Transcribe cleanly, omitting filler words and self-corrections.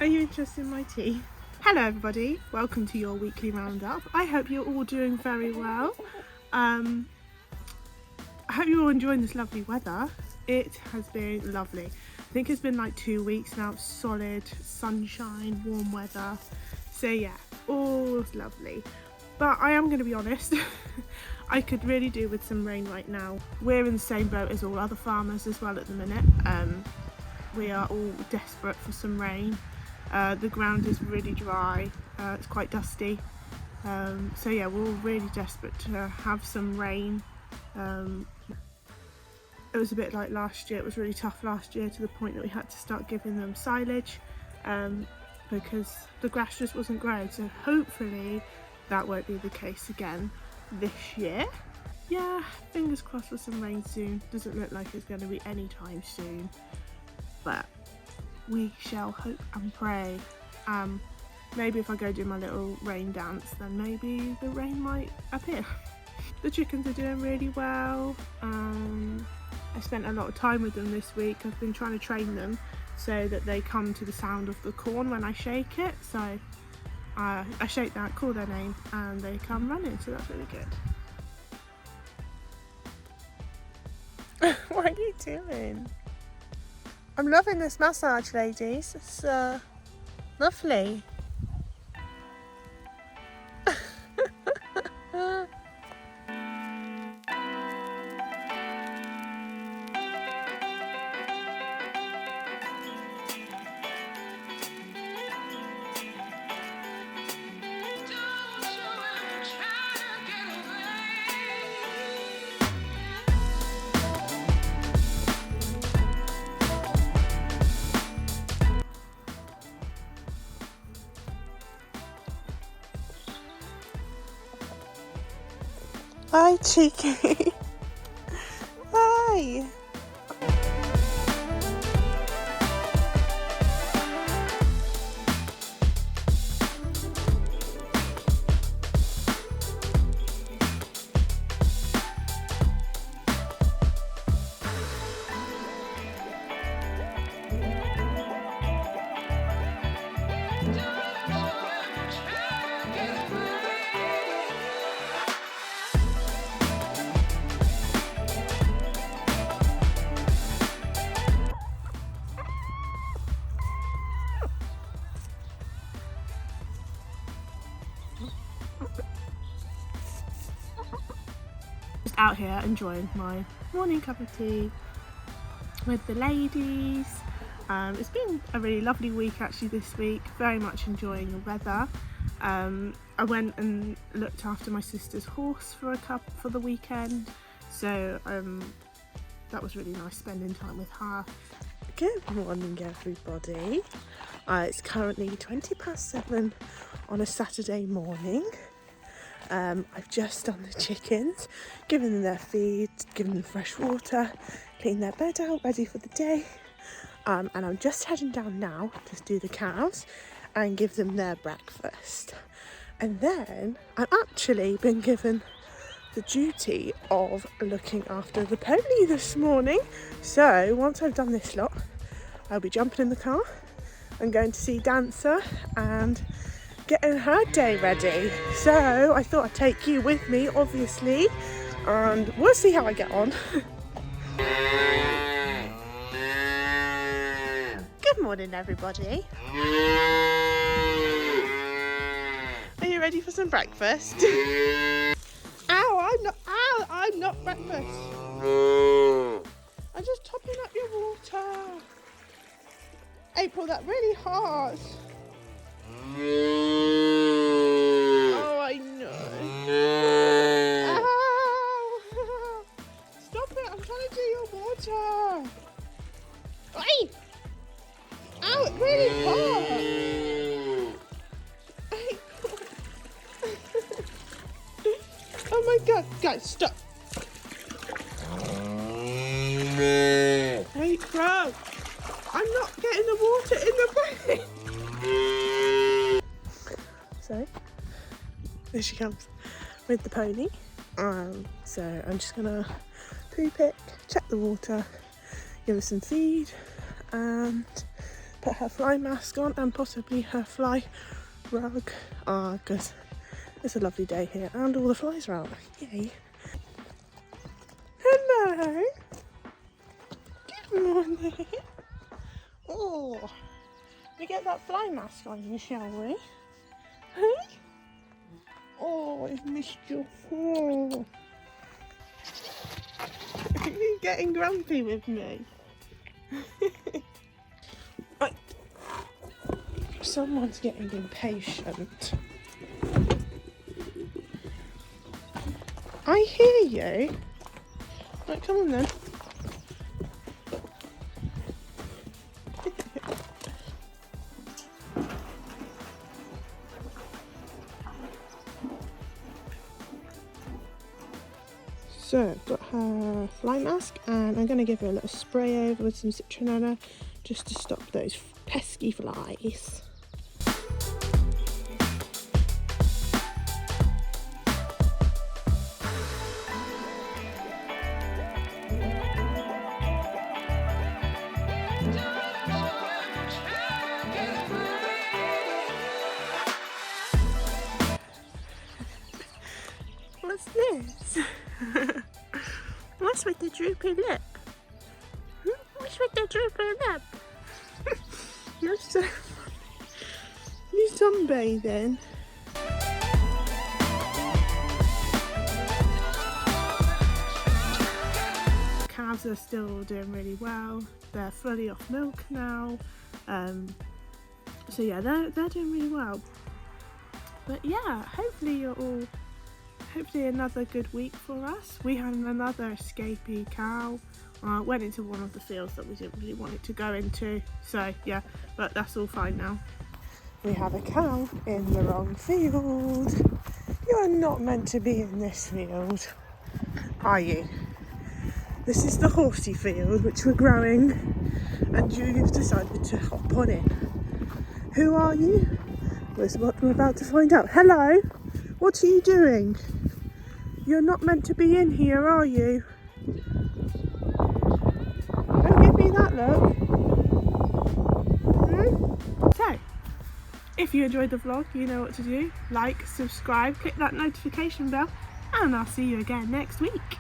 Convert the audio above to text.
Are you interested in my tea? Hello everybody, welcome to your weekly roundup. I hope you're all doing very well. I hope you're all enjoying this lovely weather. It has been lovely. I think it's been like 2 weeks now of solid sunshine, warm weather. So yeah, all lovely. But I am going to be honest, I could really do with some rain right now. We're in the same boat as all other farmers as well at the minute. We are all desperate for some rain. The ground is really dry, it's quite dusty, so yeah, we're all really desperate to have some rain. It was a bit like last year. It was really tough last year to the point that we had to start giving them silage because the grass just wasn't growing, so hopefully that won't be the case again this year. Yeah, fingers crossed for some rain soon. Doesn't look like it's going to be anytime soon, but we shall hope and pray. Maybe if I go do my little rain dance, then maybe the rain might appear. The chickens are doing really well. I spent a lot of time with them this week. I've been trying to train them so that they come to the sound of the corn when I shake it. So I shake that, call their name, and they come running, so that's really good. What are you doing? I'm loving this massage, ladies. It's lovely. Hi, cheeky. Hi. Just out here enjoying my morning cup of tea with the ladies. It's been a really lovely week actually this week, very much enjoying the weather. I went and looked after my sister's horse for the weekend, so that was really nice spending time with her. Good morning everybody. It's currently 7:20 on a Saturday morning. I've just done the chickens, given them their feed, given them fresh water, cleaned their bed out, ready for the day. And I'm just heading down now to do the cows and give them their breakfast. And then I've actually been given the duty of looking after the pony this morning. So once I've done this lot, I'll be jumping in the car and going to see Dancer and getting her day ready. So I thought I'd take you with me, obviously, and we'll see how I get on. Good morning everybody. Are you ready for some breakfast? I'm not breakfast. I'm just topping up your water. April, that really hard. Oh, I know. Ow. Stop it, I'm trying to do your water. Oi! Ow, it's really hot. Oh my god, guys, stop. Hey, Crow, I'm not getting the water in the bucket. So, there she comes with the pony. So I'm just gonna poop it, check the water, give her some feed, and put her fly mask on and possibly her fly rug. Because it's a lovely day here and all the flies are out. Yay. Hello. Good morning. Oh, we get that fly mask on you, shall we? Hey? Oh, I've missed you. Oh. You're getting grumpy with me. Right. Someone's getting impatient. I hear you. Right, come on then. So I've got her fly mask and I'm going to give her a little spray over with some citronella just to stop those pesky flies. What's this? What's with the droopy lip? What's with the droopy lip? You're so funny. You sunbathing? Calves are still doing really well. They're fully off milk now. So yeah, they're doing really well. But yeah, hopefully another good week for us. We had another escapee cow. Went into one of the fields that we didn't really want it to go into. So yeah, but that's all fine now. We have a cow in the wrong field. You are not meant to be in this field, are you? This is the horsey field which we're growing, and you've decided to hop on it. Who are you? Was what we're about to find out. Hello? What are you doing? You're not meant to be in here, are you? Don't give me that look. So, if you enjoyed the vlog, you know what to do. Like, subscribe, click that notification bell, and I'll see you again next week.